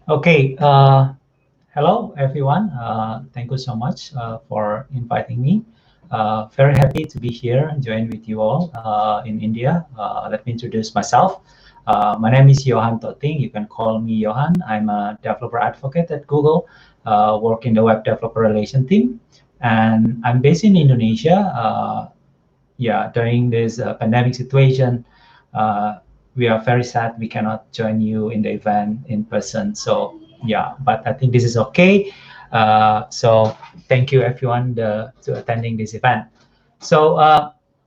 Okay. Hello, everyone. Thank you so much for inviting me. Very happy to be here and join with you all in India. Let me introduce myself. My name is Yohan Totting. You can call me Yohan. I'm a developer advocate at Google, work in the web developer relation team, and I'm based in Indonesia. Yeah, during this pandemic situation, uh, we are very sad we cannot join you in the event in person. So yeah, but I think this is okay. So thank you everyone to attending this event. So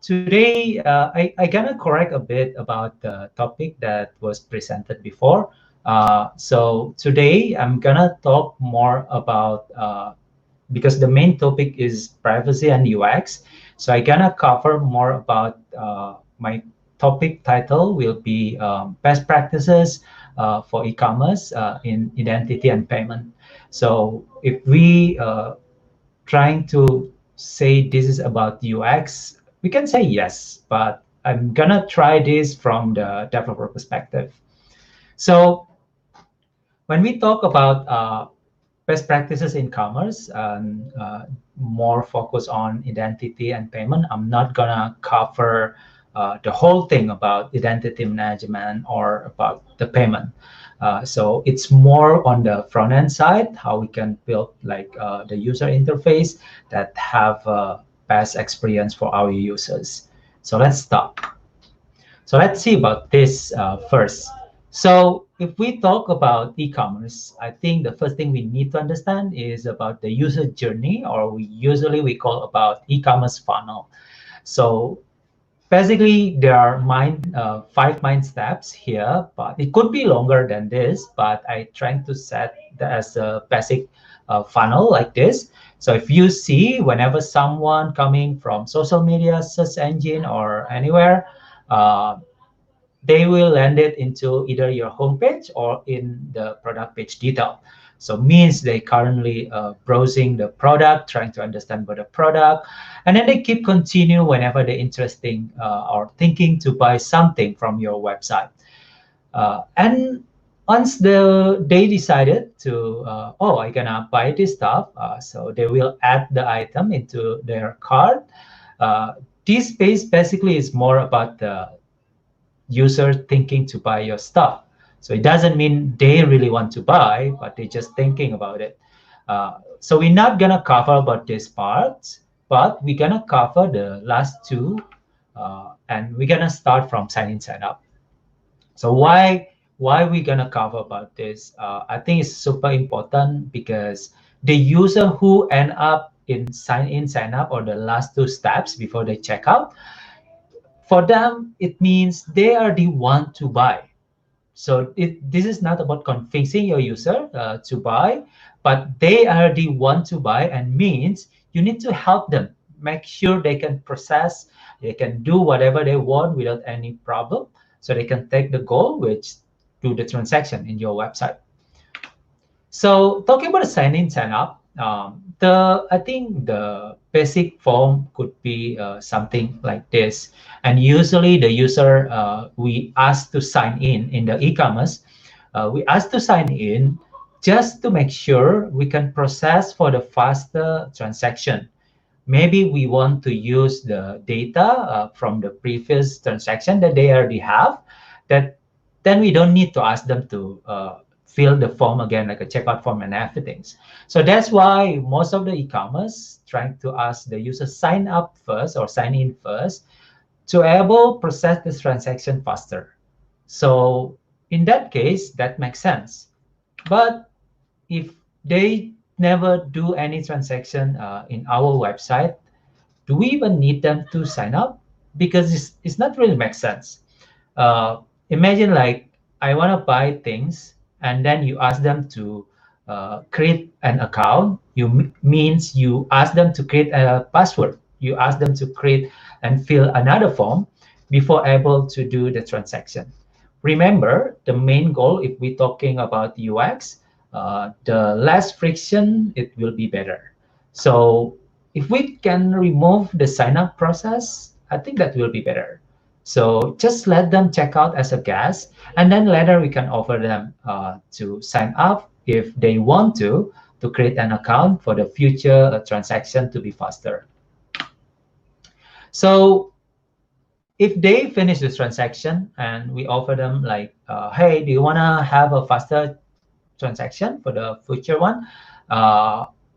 today I gonna correct a bit about the topic that was presented before. So today I'm gonna talk more about because the main topic is privacy and UX. So I gonna cover more about my topic title will be best practices for e-commerce in identity and payment. So if we trying to say this is about UX, we can say yes, but I'm gonna try this from the developer perspective. So when we talk about best practices in commerce and more focus on identity and payment, I'm not gonna cover the whole thing about identity management or about the payment. So it's more on the front end side, how we can build like the user interface that have best experience for our users. So let's start. So let's see about this first. So if we talk about e-commerce, I think the first thing we need to understand is about the user journey, or we call about e-commerce funnel. So basically, there are five mind steps here, but it could be longer than this. But I trying to set that as a basic funnel like this. So if you see whenever someone coming from social media, search engine, or anywhere, uh, they will land it into either your homepage or in the product page detail. So means they currently browsing the product, trying to understand about the product, and then they keep continue whenever they're interesting or thinking to buy something from your website. And once they decided to, oh, I'm gonna buy this stuff, so they will add the item into their cart. This page basically is more about the user thinking to buy your stuff. So it doesn't mean they really want to buy, but they're just thinking about it. So we're not gonna cover about this part, but we're gonna cover the last two, and we're gonna start from sign in, sign up. So why we gonna cover about this? I think it's super important because the user who end up in sign in, sign up, or the last two steps before they check out, for them it means they are the one to buy. So this is not about convincing your user to buy, but they are the one to buy, and means you need to help them make sure they can process, they can do whatever they want without any problem, so they can take the goal, which do the transaction in your website. So talking about the sign in, sign up, the I think the basic form could be something like this. And usually the user we ask to sign in the e-commerce, we ask to sign in just to make sure we can process for the faster transaction. Maybe we want to use the data from the previous transaction that they already have, that then we don't need to ask them to fill the form again, like a checkout form and everything. So that's why most of the e-commerce trying to ask the user sign up first or sign in first to able process this transaction faster. So in that case, that makes sense. But if they never do any transaction in our website, do we even need them to sign up? Because it's not really make sense. Imagine like I want to buy things, and then you ask them to create an account. Means you ask them to create a password. You ask them to create and fill another form before able to do the transaction. Remember, the main goal, if we're talking about UX, the less friction, it will be better. So if we can remove the sign up process, I think that will be better. So just let them check out as a guest, and then later we can offer them to sign up if they want to create an account for the future transaction to be faster. So if they finish the transaction and we offer them like, hey, do you want to have a faster transaction for the future one?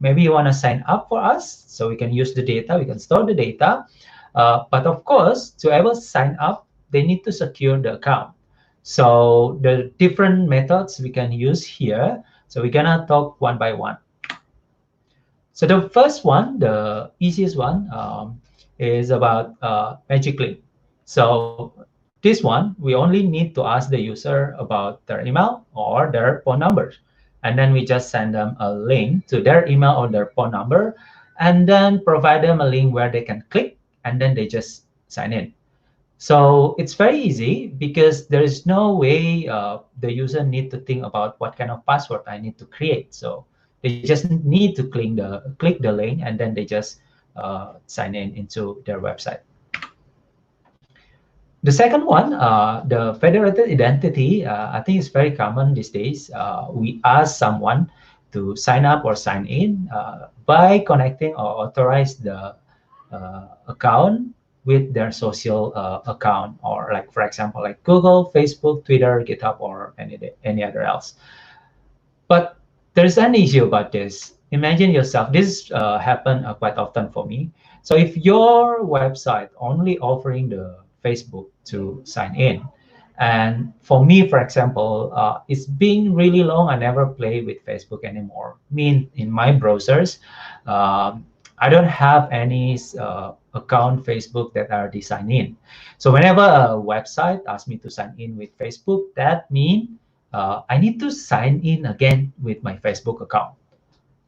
Maybe you want to sign up for us so we can use the data, we can store the data. But of course, to ever sign up, they need to secure the account. So the different methods we can use here. So we're gonna talk one by one. So the first one, the easiest one, is about Magic Link. So this one, we only need to ask the user about their email or their phone numbers. And then we just send them a link to their email or their phone number, and then provide them a link where they can click, and then they just sign in. So it's very easy because there is no way the user need to think about what kind of password I need to create. So they just need to click the link, and then they just sign in into their website. The second one, the federated identity, I think it's very common these days. We ask someone to sign up or sign in by connecting or authorize the account with their social account, or like, for example, like Google, Facebook, Twitter, GitHub, or any other else. But there's an issue about this. Imagine yourself, this happened quite often for me. So if your website only offering the Facebook to sign in, and for me, for example, it's been really long, I never play with Facebook anymore. Mean in my browsers, I don't have any account Facebook that are already signed in. So whenever a website asks me to sign in with Facebook, that means I need to sign in again with my Facebook account.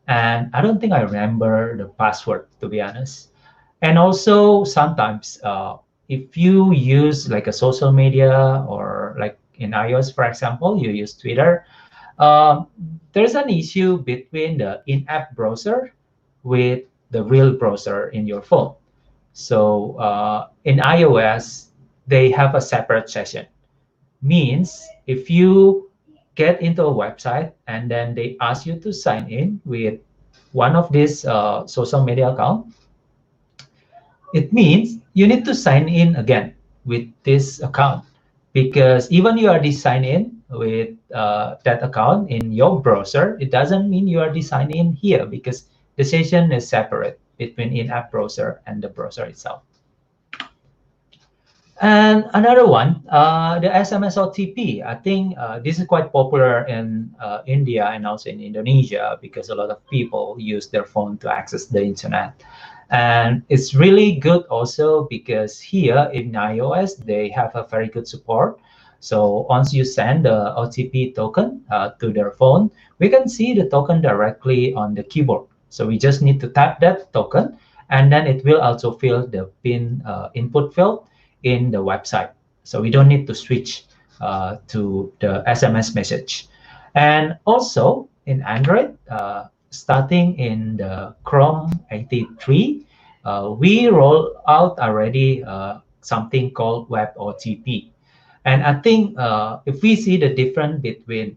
And I don't think I remember the password, to be honest. And also sometimes if you use like a social media, or like in iOS, for example, you use Twitter, um, there's an issue between the in-app browser with the real browser in your phone. So in iOS, they have a separate session. Means if you get into a website and then they ask you to sign in with one of these social media account, it means you need to sign in again with this account, because even you already signed in with that account in your browser, it doesn't mean you already signed in here, because the session is separate between in-app browser and the browser itself. And another one, the SMS OTP. I think this is quite popular in India and also in Indonesia, because a lot of people use their phone to access the internet. And it's really good also because here in iOS, they have a very good support. So once you send the OTP token to their phone, we can see the token directly on the keyboard. So we just need to tap that token, and then it will also fill the PIN input field in the website. So we don't need to switch to the SMS message. And also in Android, starting in the Chrome 83, we roll out already something called Web OTP. And I think if we see the difference between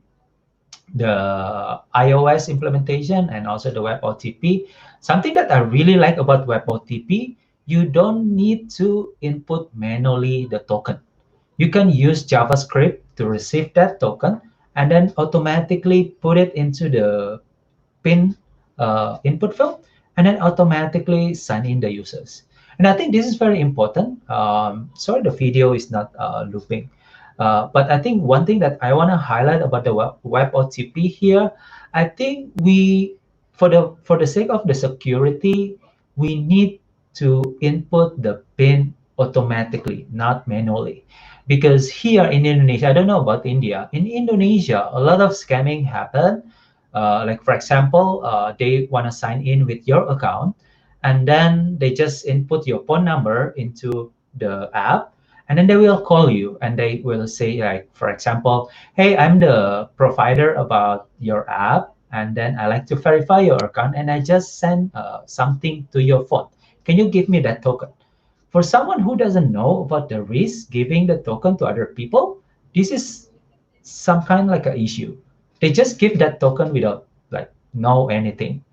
the iOS implementation and also the Web OTP, something that I really like about Web OTP, you don't need to input manually the token. You can use JavaScript to receive that token and then automatically put it into the PIN input field, and then automatically sign in the users. And I think this is very important. Sorry, the video is not looping. But I think one thing that I want to highlight about the web OTP here, I think for the sake of the security, we need to input the PIN automatically, not manually. Because here in Indonesia, I don't know about India, in Indonesia, a lot of scamming happen. Like for example, they want to sign in with your account, and then they just input your phone number into the app, and then they will call you and they will say, like, for example, hey, I'm the provider about your app, and then I like to verify your account, and I just send something to your phone. Can you give me that token? For someone who doesn't know about the risk giving the token to other people, this is some kind like an issue. They just give that token without like know anything,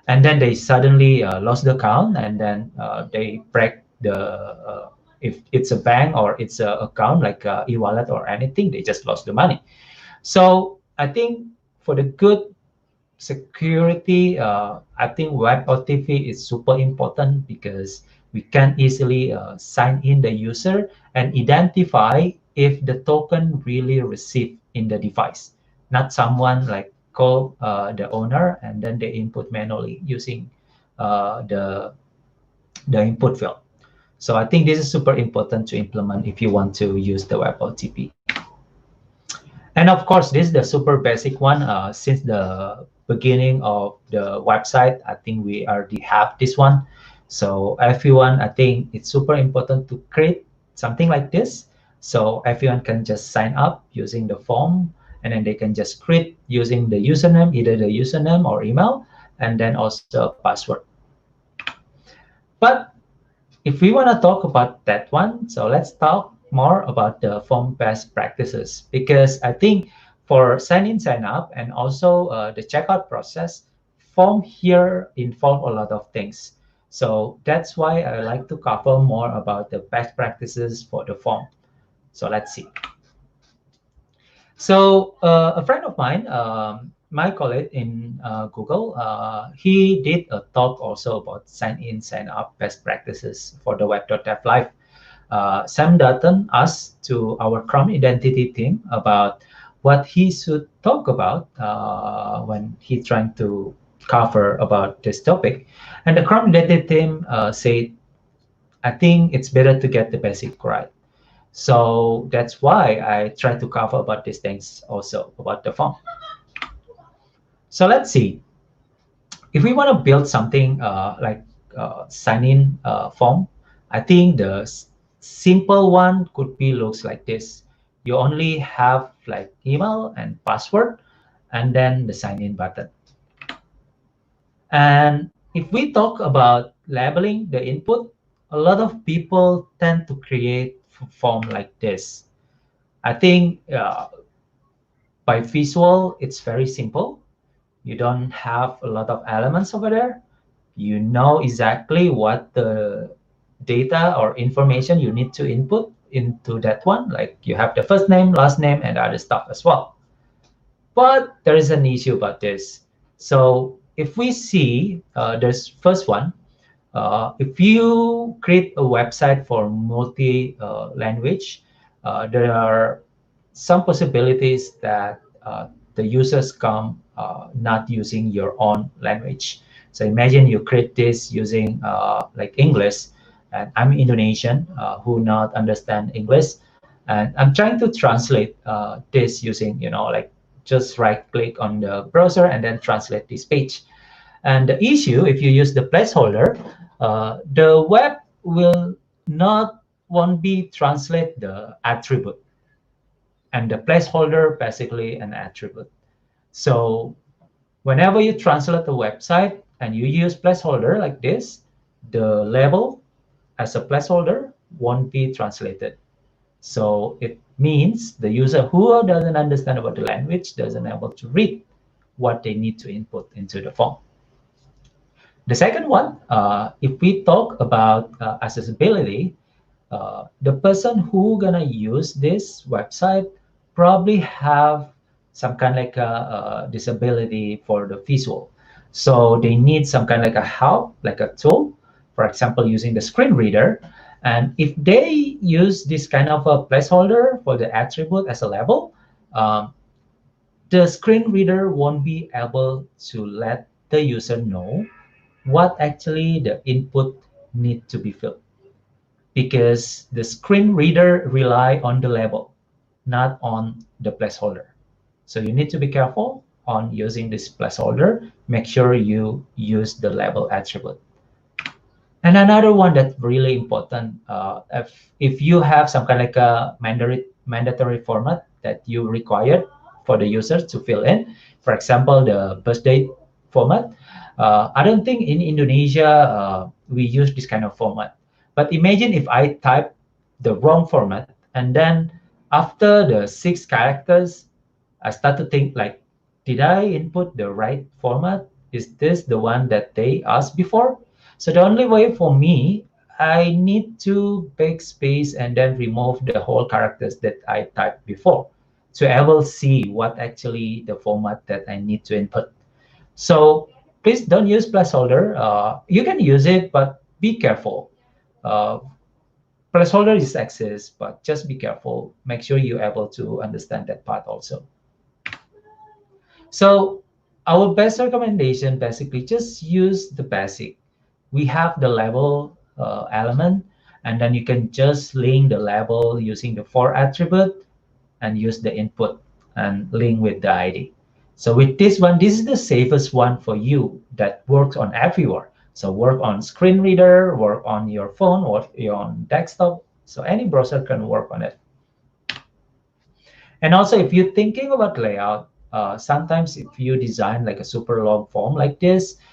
and then they suddenly lost the account, and then they break the if it's a bank or it's a account like e-wallet or anything, they just lost the money. So I think for the good security, I think web OTP is super important because we can easily sign in the user and identify if the token really received in the device, not someone like call the owner and then they input manually using the input field. So I think this is super important to implement if you want to use the web OTP. And of course, this is the super basic one. Since the beginning of the website, I think we already have this one. So everyone, I think it's super important to create something like this. So everyone can just sign up using the form, and then they can just create using the username, either the username or email, and then also a password. But if we want to talk about that one, so let's talk more about the form best practices, because I think for sign in, sign up, and also the checkout process, form here involve a lot of things. So that's why I like to cover more about the best practices for the form. So let's see. So a friend of mine, my colleague in Google, he did a talk also about sign in, sign up best practices for the web.dev live. Sam Dutton asked to our Chrome identity team about what he should talk about when he's trying to cover about this topic. And the Chrome identity team said, I think it's better to get the basic right. So that's why I try to cover about these things also about the form. So let's see. If we want to build something like sign-in form, I think the simple one could be looks like this. You only have like email and password, and then the sign-in button. And if we talk about labeling the input, a lot of people tend to create form like this. I think by visual, it's very simple. You don't have a lot of elements over there. You know exactly what the data or information you need to input into that one. Like you have the first name, last name, and other stuff as well. But there is an issue about this. So if we see this first one, if you create a website for multi-language, there are some possibilities that the users come not using your own language. So imagine you create this using like English, and I'm Indonesian who not understand English, and I'm trying to translate this using, like just right click on the browser and then translate this page. And the issue, if you use the placeholder, the web will not won't be translate the attribute, and the placeholder basically an attribute. So whenever you translate the website and you use placeholder like this, the label as a placeholder won't be translated. So it means the user who doesn't understand about the language doesn't able to read what they need to input into the form. The second one, if we talk about accessibility, the person who gonna use this website probably have some kind like a disability for the visual. So they need some kind like a help, like a tool, for example, using the screen reader. And if they use this kind of a placeholder for the attribute as a label, the screen reader won't be able to let the user know what actually the input need to be filled, because the screen reader rely on the label, not on the placeholder. So you need to be careful on using this placeholder. Make sure you use the label attribute. And another one that's really important, if you have some kind of like a mandatory format that you require for the users to fill in, for example, the birthday format, I don't think in Indonesia we use this kind of format. But imagine if I type the wrong format, and then after the 6 characters, I start to think like, did I input the right format? Is this the one that they asked before? So the only way for me, I need to backspace and then remove the whole characters that I typed before to able see what actually the format that I need to input. So please don't use placeholder. You can use it, but be careful. Uh, Placeholder is access, but just be careful. Make sure you're able to understand that part also. So our best recommendation, basically just use the basic. We have the label element, and then you can just link the label using the for attribute and use the input and link with the ID. So with this one, this is the safest one for you that works on everywhere. So work on screen reader, work on your phone, or on desktop. So any browser can work on it. And also, if you're thinking about layout, sometimes if you design like a super long form like this,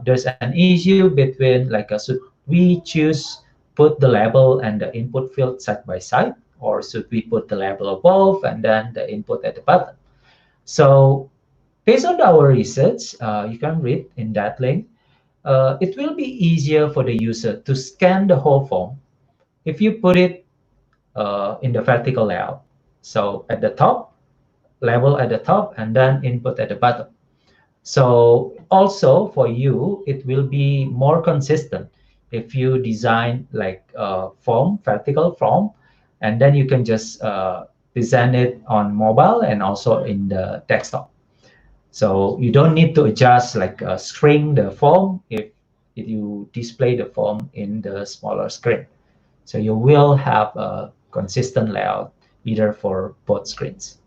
there's an issue between like, should we choose put the label and the input field side by side, or should we put the label above and then the input at the bottom? So based on our research, you can read in that link, it will be easier for the user to scan the whole form if you put it in the vertical layout. So at the top, label at the top, and then input at the bottom. So also for you, it will be more consistent if you design like a form, vertical form, and then you can just design it on mobile and also in the desktop. So you don't need to adjust like string the form if you display the form in the smaller screen. So you will have a consistent layout either for both screens.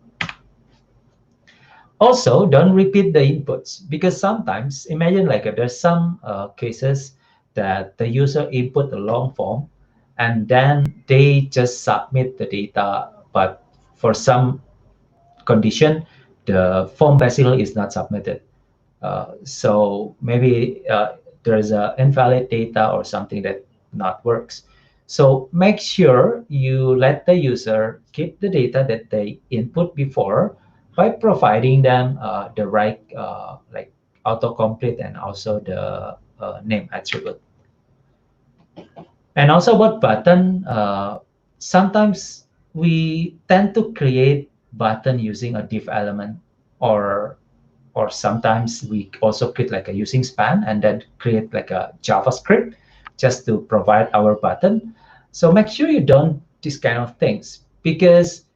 Also, don't repeat the inputs, because sometimes imagine like there's some cases that the user input a long form and then they just submit the data, but for some condition, the form basically is not submitted. So maybe there's a invalid data or something that not works. So make sure you let the user keep the data that they input before by providing them the right like autocomplete and also the name attribute. And also about button, sometimes we tend to create button using a div element, or sometimes we also create like a using span and then create like a JavaScript just to provide our button. So make sure you don't these kind of things, because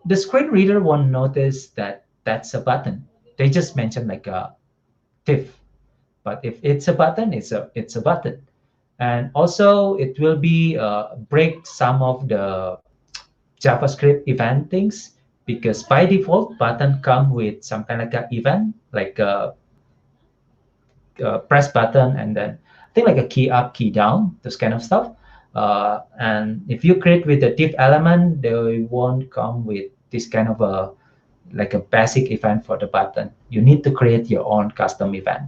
the screen reader won't notice that that's a button. They just mention like a div, but if it's a button, it's a button. And also it will be break some of the JavaScript event things, because by default button come with some kind of like event like press button and then I think like a key up, key down, this kind of stuff. And if you create with a div element, they won't come with this kind of a like a basic event for the button. You need to create your own custom event.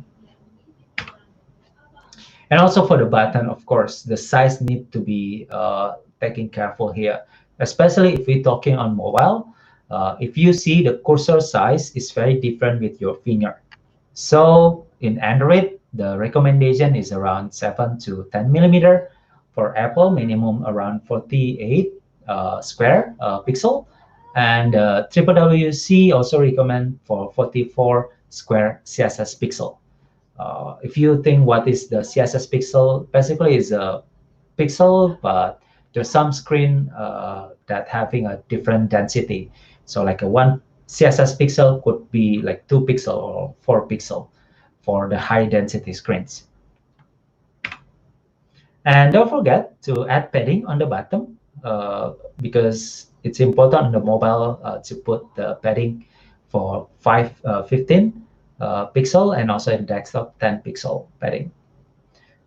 And also for the button, of course, the size need to be taken careful here, especially if we're talking on mobile. If you see the cursor size is very different with your finger. So in Android, the recommendation is around 7 to 10 millimeter. For Apple, minimum around 48 square pixel. And WWC also recommend for 44 square CSS pixel. If you think what is the CSS pixel, basically is a pixel, but there's some screen that having a different density. So like a one CSS pixel could be like 2 pixel or 4 pixel for the high density screens. And don't forget to add padding on the bottom because it's important on the mobile to put the padding for 15 pixel and also in desktop 10 pixel padding.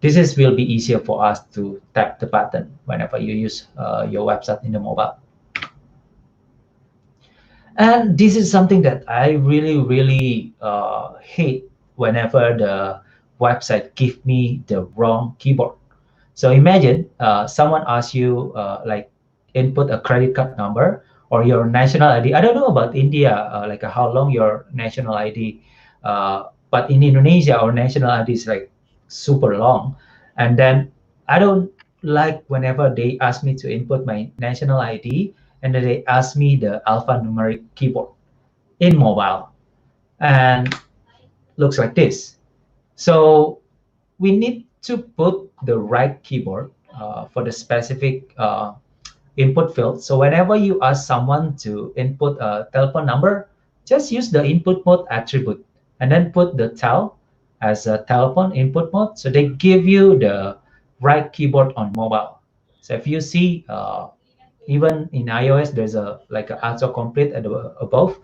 This will be easier for us to tap the button whenever you use your website in the mobile. And this is something that I really hate whenever the website give me the wrong keyboard. So imagine someone asks you like input a credit card number or your national ID. I don't know about India, like how long your national ID, but in Indonesia, our national ID is like super long. And then I don't like whenever they ask me to input my national ID and then they ask me the alphanumeric keyboard in mobile and looks like this. So we need to put the right keyboard for the specific input field. So whenever you ask someone to input a telephone number, just use the input mode attribute and then put the tel as a telephone input mode. So they give you the right keyboard on mobile. So if you see, even in iOS, there's a like an autocomplete at the above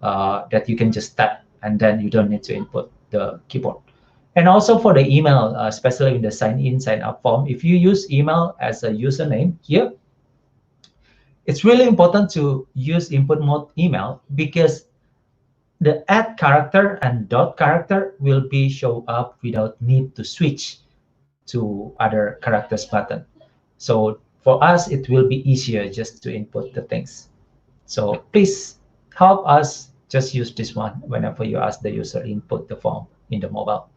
that you can just tap and then you don't need to input the keyboard. And also for the email, especially in the sign in, sign up form, if you use email as a username here, it's really important to use input mode email because the add character and dot character will be show up without need to switch to other characters button. So for us, it will be easier just to input the things. So please help us just use this one whenever you ask the user input the form in the mobile.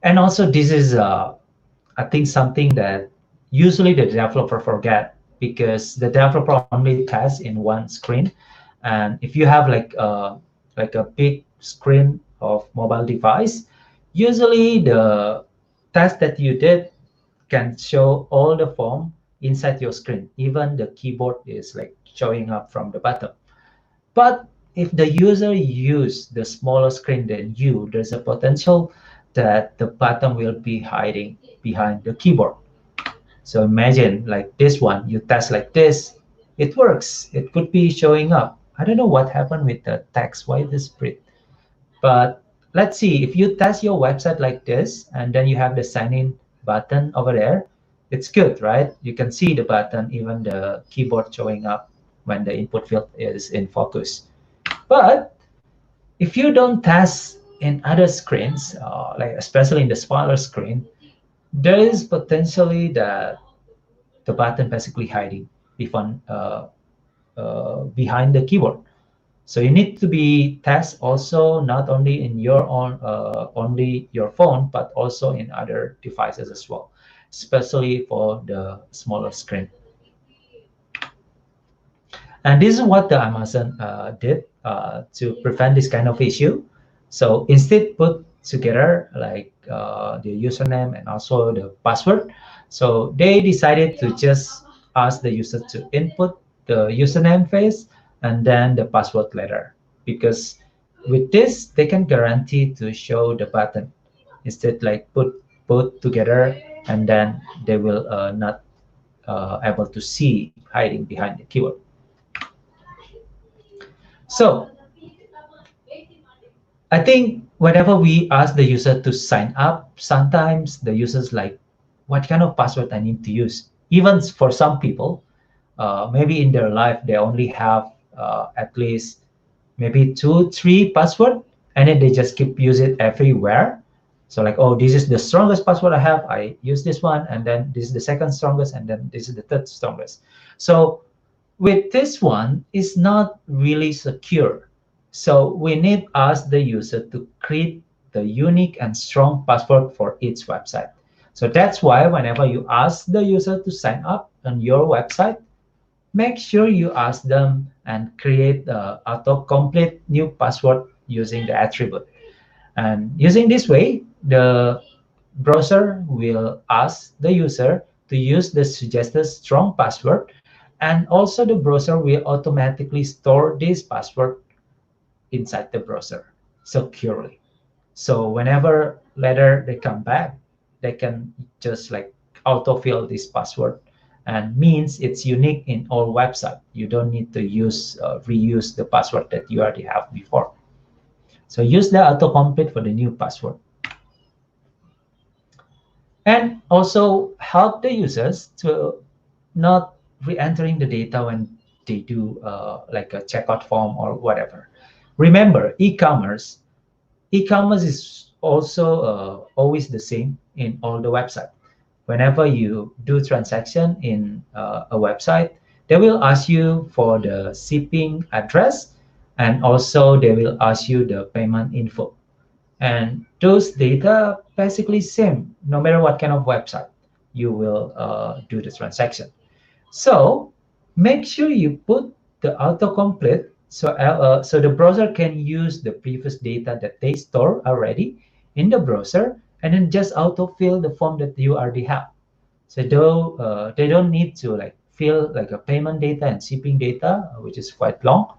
And also this is I think something that usually the developer forget because the developer only tests in one screen. And if you have like a big screen of mobile device, usually the test that you did can show all the form inside your screen. Even the keyboard is like showing up from the bottom. But if the user use the smaller screen than you, there's a potential that the button will be hiding behind the keyboard. So imagine like this one, you test like this, it works. It could be showing up. I don't know what happened with the text, why this print. But let's see, if you test your website like this, and then you have the sign in button over there, it's good, right? You can see the button, even the keyboard showing up when the input field is in focus. But if you don't test in other screens, like especially in the smaller screen, there is potentially that the button basically hiding behind the keyboard. So you need to be test also not only in your own only your phone, but also in other devices as well, especially for the smaller screen. And this is what the Amazon did to prevent this kind of issue. So instead put together like the username and also the password. So they decided to just ask the user to input the username phase and then the password later. Because with this, they can guarantee to show the button. Instead like put together and then they will not able to see hiding behind the keyboard. So I think whenever we ask the user to sign up, sometimes the users like, what kind of password I need to use? Even for some people, maybe in their life, they only have at least maybe 2, 3 password, and then they just keep use it everywhere. So like, oh, this is the strongest password I have. I use this one, and then this is the second strongest, and then this is the third strongest. So with this one, it's not really secure. So we need ask the user to create the unique and strong password for each website. So that's why whenever you ask the user to sign up on your website, make sure you ask them and create the autocomplete new password using the attribute. And using this way, the browser will ask the user to use the suggested strong password, and also the browser will automatically store this password inside the browser securely. So whenever later they come back, they can just like autofill this password and means it's unique in all website. You don't need to use reuse the password that you already have before. So use the autocomplete for the new password. And also help the users to not re-entering the data when they do like a checkout form or whatever. Remember, e-commerce is also always the same in all the website. whenever you do transaction in a website, they will ask you for the shipping address, and also they will ask you the payment info. And those data basically same no matter what kind of website you will do the transaction. So make sure you put the autocomplete so the browser can use the previous data that they store already in the browser, and then just autofill the form that you already have. So though they don't need to like fill like a payment data and shipping data, which is quite long,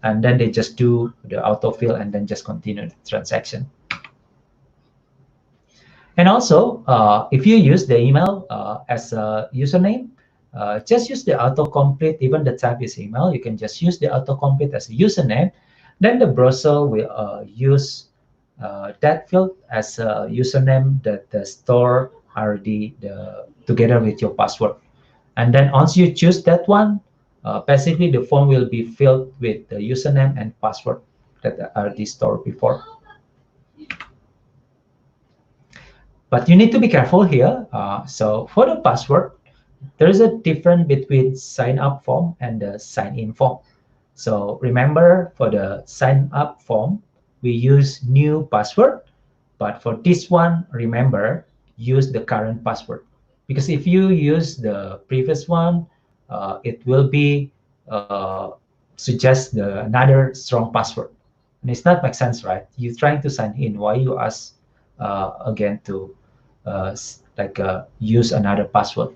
and then they just do the autofill and then just continue the transaction. And also, if you use the email as a username, just use the autocomplete. Even the type is email, you can just use the autocomplete as a username. Then the browser will use that field as a username that the store already together with your password. And then once you choose that one, basically the form will be filled with the username and password that are already stored before. But you need to be careful here. So for the password, there is a difference between sign up form and the sign in form. So remember, for the sign up form, we use new password. But for this one, remember, use the current password. Because if you use the previous one, it will be suggest another strong password. And it's not make sense, right? You're trying to sign in. Why you ask again to use another password?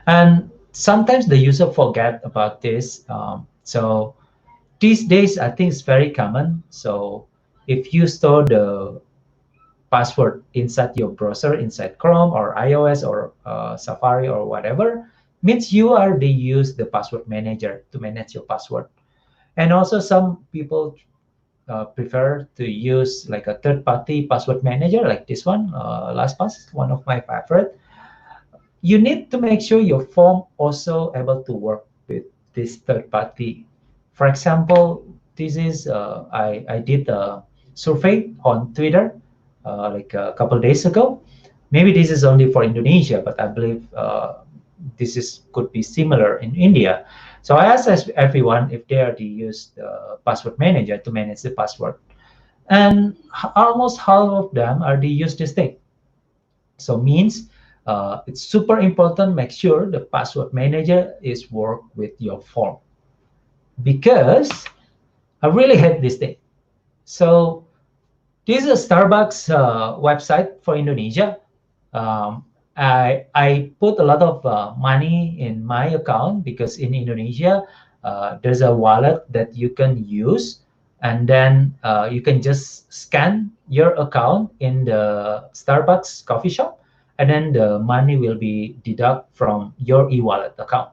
And sometimes the user forget about this. So these days, I think it's very common. So if you store the password inside your browser, inside Chrome or iOS or Safari or whatever, means you already use the password manager to manage your password. And also some people prefer to use like a third-party password manager like this one, LastPass, one of my favorite. You need to make sure your form also able to work with this third party. For example, this is I did a survey on Twitter like a couple of days ago. Maybe this is only for Indonesia, but I believe this is could be similar in India. So I asked everyone if they already use the password manager to manage the password, and almost half of them already use this thing. So means it's super important. Make sure the password manager is work with your form, because I really hate this thing. So this is a Starbucks website for Indonesia. I put a lot of money in my account because in Indonesia there's a wallet that you can use, and then you can just scan your account in the Starbucks coffee shop, and then the money will be deduct from your e-wallet account.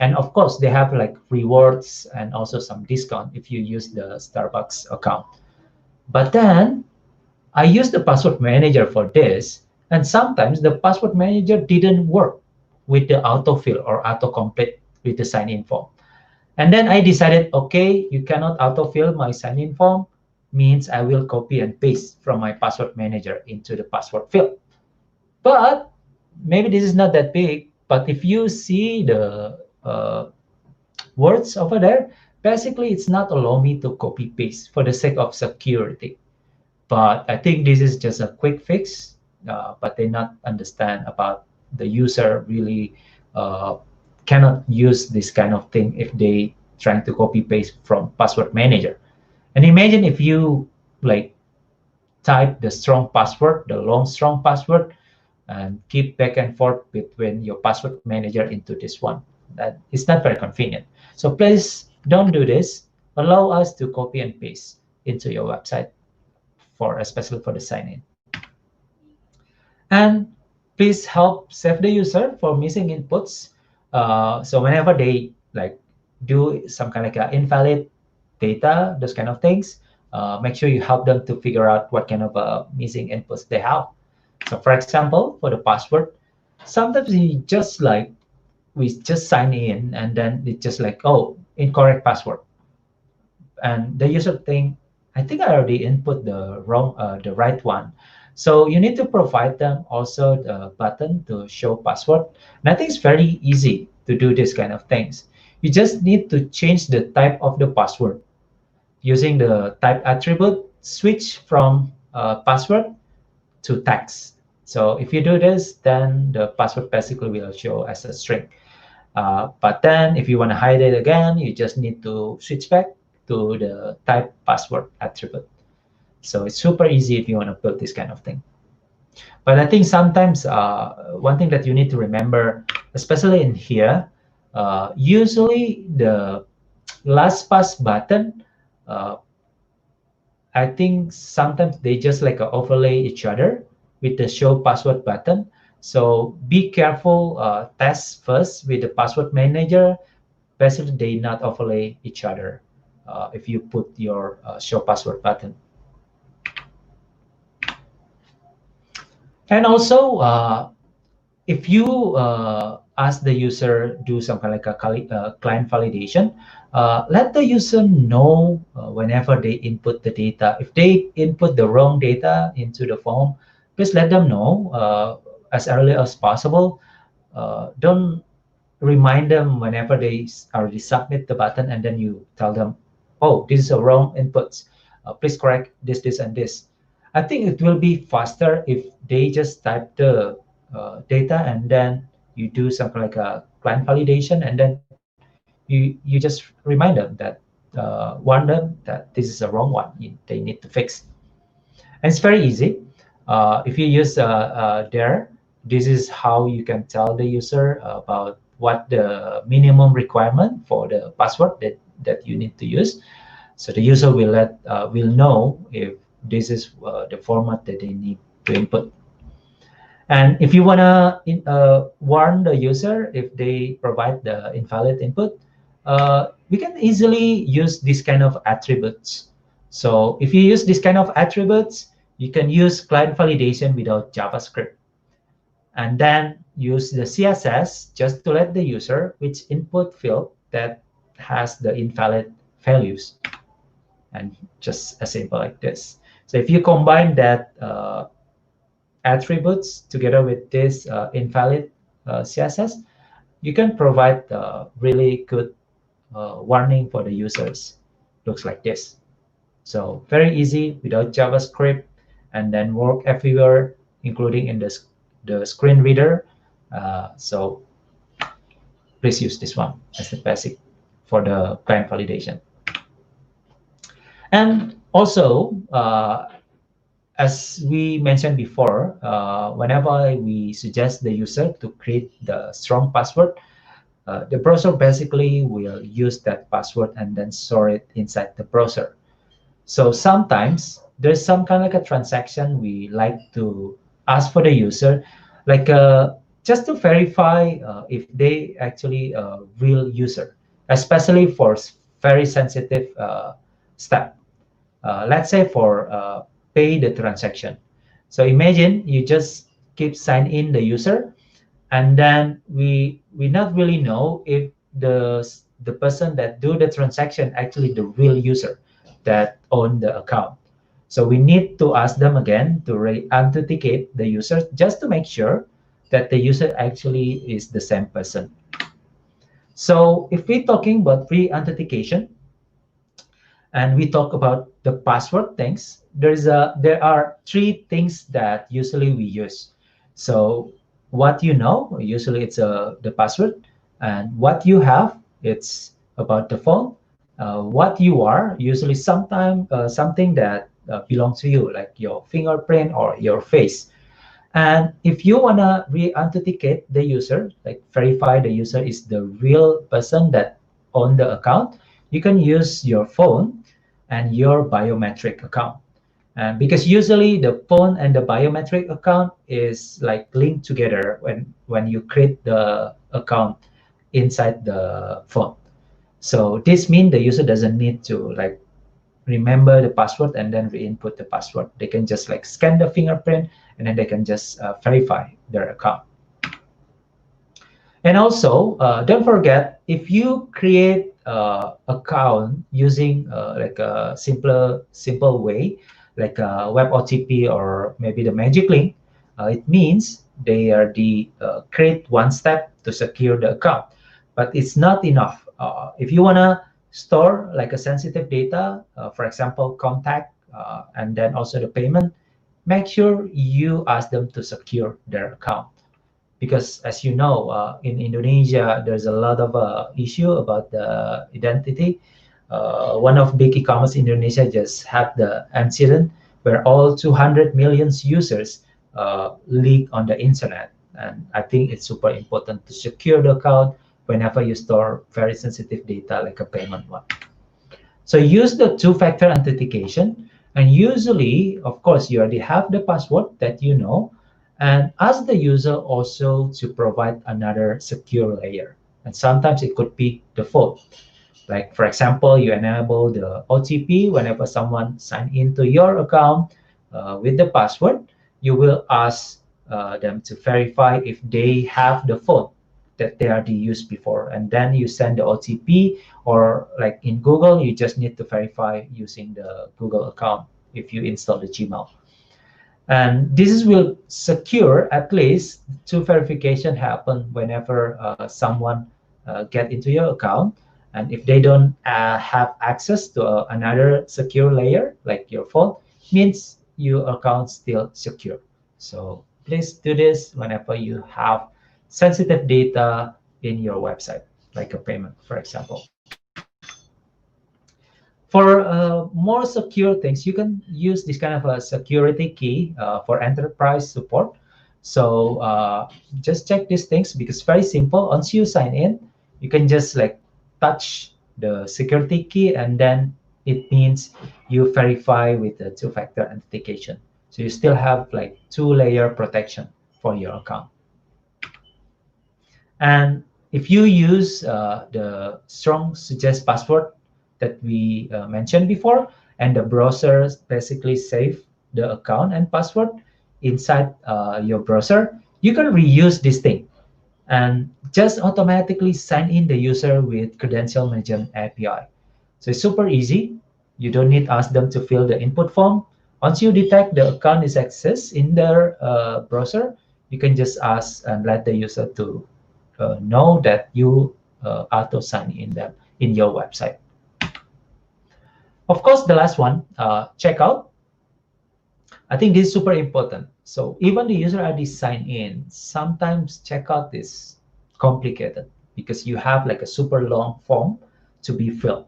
And of course, they have like rewards and also some discount if you use the Starbucks account. But then I use the password manager for this, and sometimes the password manager didn't work with the autofill or autocomplete with the sign-in form. And then I decided, okay, you cannot autofill my sign-in form, means I will copy and paste from my password manager into the password field. But maybe this is not that big, but if you see the words over there, basically it's not allow me to copy paste for the sake of security. But I think this is just a quick fix, but they not understand about the user really cannot use this kind of thing if they trying to copy paste from password manager. And imagine if you like type the strong password, the long strong password, and keep back and forth between your password manager into this one. That is not very convenient. So please don't do this. Allow us to copy and paste into your website, for especially for the sign-in. And please help save the user for missing inputs. So whenever they like do some kind of like invalid data, those kind of things, make sure you help them to figure out what kind of missing inputs they have. So for example, for the password, sometimes we just sign in and then it's just like, oh, incorrect password. And the user think, I think I already input the right one. So you need to provide them also the button to show password. And I think it's very easy to do this kind of things. You just need to change the type of the password using the type attribute, switch from password to text. So if you do this, then the password basically will show as a string. But then if you want to hide it again, you just need to switch back to the type password attribute. So it's super easy if you want to build this kind of thing. But I think sometimes one thing that you need to remember, especially in here, usually the LastPass button, uh, I think sometimes they just like overlay each other with the show password button. So be careful, test first with the password manager. Basically, they not overlay each other if you put your show password button. And also, if you ask the user do something like a client validation, let the user know whenever they input the data. If they input the wrong data into the form, please let them know as early as possible. Don't remind them whenever they already submit the button and then you tell them, oh, this is a wrong inputs. Please correct this, this, and this. I think it will be faster if they just type the data and then you do something like a client validation and then you just remind them that warn them that this is a wrong one. They need to fix. And it's very easy. If you use there, this is how you can tell the user about what the minimum requirement for the password that you need to use. So the user will know if this is the format that they need to input. And if you want to warn the user if they provide the invalid input, we can easily use this kind of attributes. So if you use this kind of attributes, you can use client validation without JavaScript. And then use the CSS just to let the user which input field that has the invalid values. And just as simple like this. So if you combine that attributes together with this invalid CSS, you can provide really good warning for the users. Looks like this. So very easy without JavaScript, and then work everywhere, including in the screen reader. So please use this one as the basic for the client validation. And also, as we mentioned before, whenever we suggest the user to create the strong password, the browser basically will use that password and then store it inside the browser. So sometimes there's some kind of like a transaction we like to ask for the user, like just to verify if they actually a real user, especially for very sensitive step. Let's say for pay the transaction. So imagine you just keep sign in the user, and then we not really know if the person that do the transaction actually the real user that own the account. So we need to ask them again to re-authenticate the user just to make sure that the user actually is the same person. So if we're talking about re-authentication and we talk about the password things, there are three things that usually we use. So what you know, usually it's the password, and what you have, it's about the phone. What you are, usually something that belongs to you, like your fingerprint or your face. And if you want to re-authenticate the user, like verify the user is the real person that own the account, you can use your phone and your biometric account. And because usually the phone and the biometric account is like linked together when you create the account inside the phone. So this means the user doesn't need to like remember the password and then re-input the password. They can just like scan the fingerprint and then they can just verify their account. And also, don't forget, if you create account using like a simple way, like a web OTP or maybe the magic link, it means they are the create one step to secure the account. But it's not enough. If you want to store like a sensitive data, for example, contact, and then also the payment, make sure you ask them to secure their account. Because as you know, in Indonesia, there's a lot of issue about the identity. One of big e-commerce in Indonesia just had the incident where all 200 million users leak on the internet. And I think it's super important to secure the account whenever you store very sensitive data like a payment one. So use the two-factor authentication. And usually, of course, you already have the password that you know, and ask the user also to provide another secure layer. And sometimes it could be the phone. Like, for example, you enable the OTP whenever someone sign into your account with the password, you will ask them to verify if they have the phone that they already used before. And then you send the OTP, or like in Google, you just need to verify using the Google account if you install the Gmail. And this will secure at least two verification happen whenever someone get into your account. And if they don't have access to another secure layer like your phone, means your account still secure. So please do this whenever you have sensitive data in your website, like a payment, for example. For more secure things, you can use this kind of a security key for enterprise support. So just check these things because very simple. Once you sign in, you can just like touch the security key, and then it means you verify with the two-factor authentication. So you still have like two-layer protection for your account. And if you use the strong suggest password that we mentioned before, and the browser basically save the account and password inside your browser, you can reuse this thing and just automatically sign in the user with credential management API. So it's super easy. You don't need ask them to fill the input form. Once you detect the account is accessed in their browser, you can just ask and let the user to know that you auto sign in them in your website. Of course, the last one, checkout. I think this is super important. So even the user ID sign in, sometimes checkout is complicated because you have like a super long form to be filled.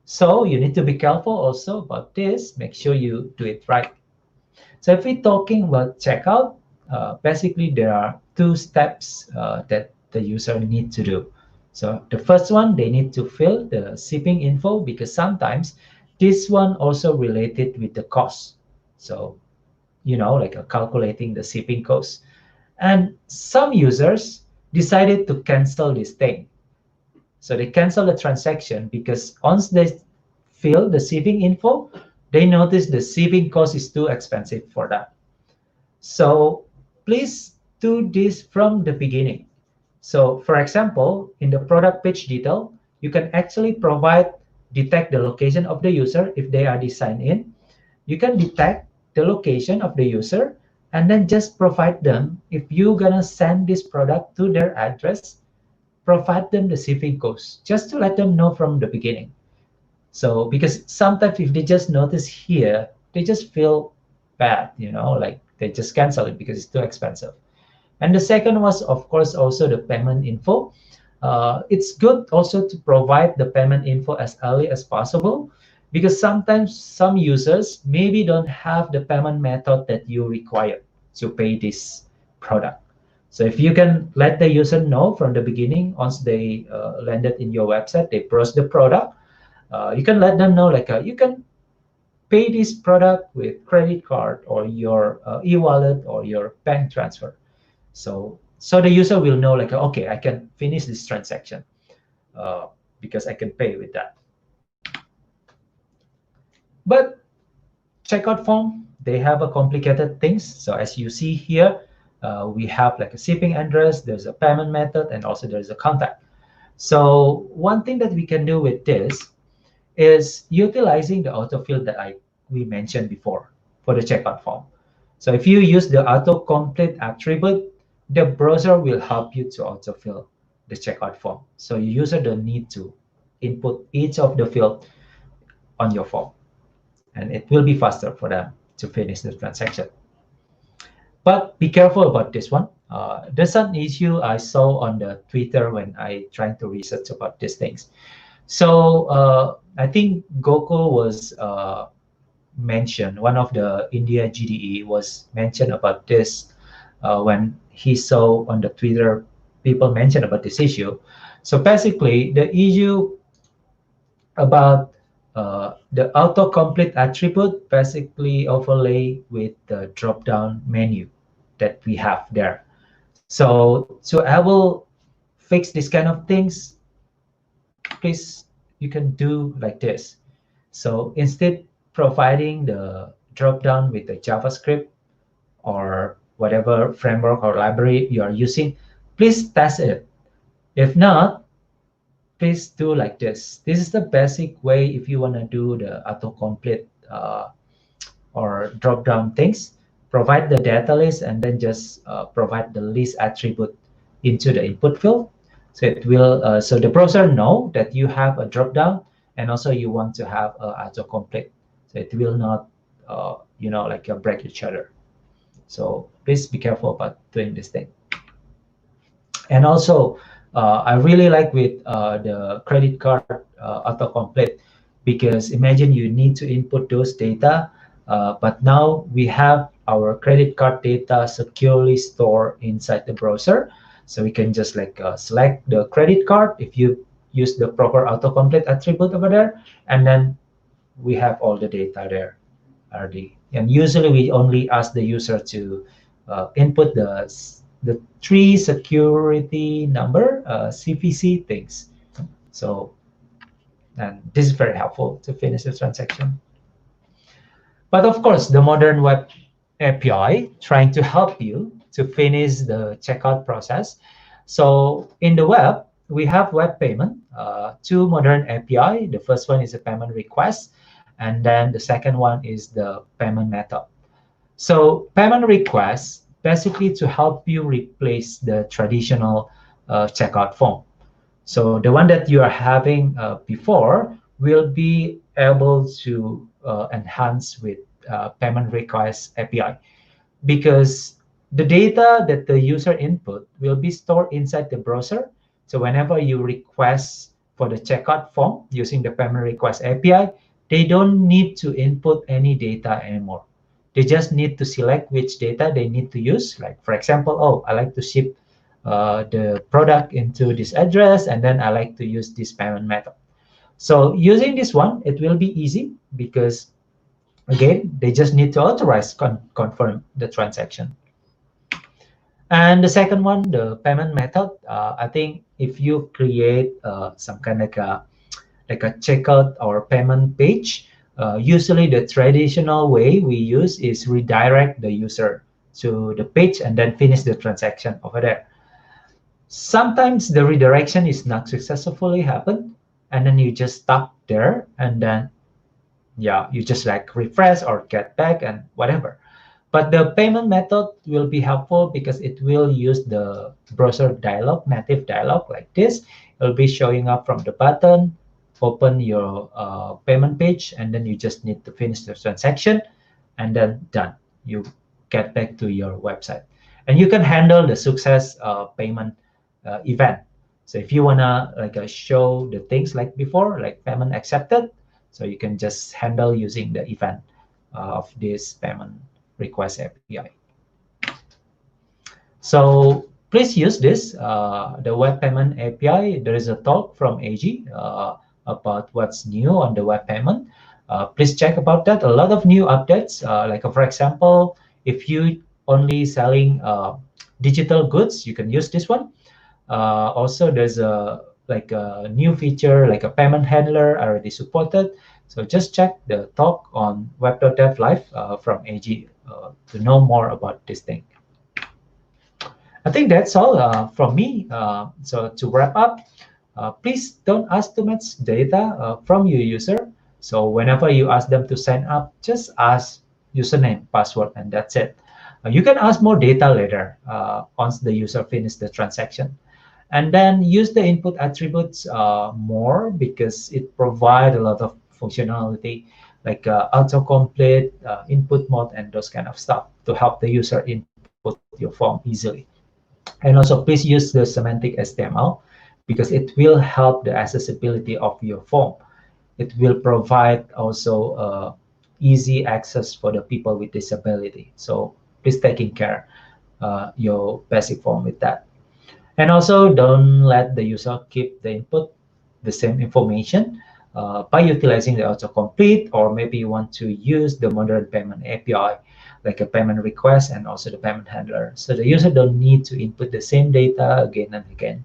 So you need to be careful also about this. Make sure you do it right. So if we're talking about checkout, basically there are two steps that the user need to do. So the first one, they need to fill the shipping info because sometimes this one also related with the cost. So, you know, like calculating the shipping cost. And some users decided to cancel this thing. So they cancel the transaction because once they fill the shipping info, they notice the shipping cost is too expensive for that. So please do this from the beginning. So for example, in the product page detail, you can actually detect the location of the user if they already signed in. You can detect the location of the user and then just provide them, if you're gonna send this product to their address, provide them the shipping cost, just to let them know from the beginning. So because sometimes if they just notice here, they just feel bad, you know, like they just cancel it because it's too expensive. And the second was, of course, also the payment info. It's good also to provide the payment info as early as possible because sometimes some users maybe don't have the payment method that you require to pay this product. So if you can let the user know from the beginning, once they landed in your website, they browse the product, you can let them know like you can pay this product with credit card or your e-wallet or your bank transfer. So the user will know like, okay, I can finish this transaction because I can pay with that. But checkout form, they have a complicated things. So as you see here, we have like a shipping address, there's a payment method, and also there's a contact. So one thing that we can do with this is utilizing the autofill that we mentioned before. for the checkout form. So if you use the autocomplete attribute, the browser will help you to autofill the checkout form. So your user don't need to input each of the field on your form, and it will be faster for them to finish the transaction. But be careful about this one. There's an issue I saw on the Twitter when I trying to research about these things. So I think Goku was mentioned, one of the India GDE was mentioned about this when he saw on the Twitter people mention about this issue. So basically, the issue about the autocomplete attribute basically overlay with the drop-down menu that we have there. So I will fix this kind of things. Please, you can do like this. So instead providing the drop-down with the JavaScript or whatever framework or library you are using, please test it. If not, please do like this. This is the basic way if you want to do the autocomplete or drop down things. Provide the data list and then just provide the list attribute into the input field. So it will so the browser know that you have a drop down and also you want to have autocomplete. So it will not like break each other. So please be careful about doing this thing. And also, I really like with the credit card autocomplete, because imagine you need to input those data, but now we have our credit card data securely stored inside the browser. So we can just like select the credit card if you use the proper autocomplete attribute over there, and then we have all the data there already. And usually we only ask the user to input the three security number, CVC things. So, and this is very helpful to finish the transaction. But of course, the modern web API trying to help you to finish the checkout process. So in the web, we have web payment, two modern API. The first one is a payment request, and then the second one is the payment method. So payment request basically to help you replace the traditional checkout form. So the one that you are having before will be able to enhance with payment request API, because the data that the user input will be stored inside the browser. So whenever you request for the checkout form using the payment request API, they don't need to input any data anymore. They just need to select which data they need to use. Like, for example, oh, I like to ship the product into this address, and then I like to use this payment method. So using this one, it will be easy because, again, they just need to authorize, confirm the transaction. And the second one, the payment method, I think if you create some kind of like a checkout or payment page, usually the traditional way we use is redirect the user to the page and then finish the transaction over there. Sometimes the redirection is not successfully happen, and then you just stop there, and then you just like refresh or get back and whatever. But the payment method will be helpful because it will use the browser dialog, native dialog like this. It will be showing up from the button, open your payment page, and then you just need to finish the transaction, and then done. You get back to your website. And you can handle the success payment event. So if you wanna like show the things like before, like payment accepted, so you can just handle using the event of this payment request API. So please use this, the web payment API. There is a talk from AG about what's new on the web payment. Please check about that. A lot of new updates, like for example, if you only selling digital goods, you can use this one. Also, there's a new feature like a payment handler already supported. So just check the talk on web.dev live from AG to know more about this thing. I think that's all from me. So to wrap up, please don't ask too much data from your user. So whenever you ask them to sign up, just ask username, password, and that's it. You can ask more data later once the user finishes the transaction. And then use the input attributes more because it provides a lot of functionality like autocomplete, input mode, and those kind of stuff to help the user input your form easily. And also please use the semantic HTML because it will help the accessibility of your form. It will provide also easy access for the people with disability. So please taking care your basic form with that. And also don't let the user keep the input the same information by utilizing the autocomplete, or maybe you want to use the modern payment API like a payment request and also the payment handler. So the user don't need to input the same data again and again.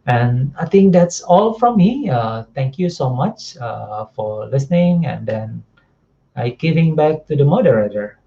And I think that's all from me. Thank you so much for listening. And then I giving back to the moderator.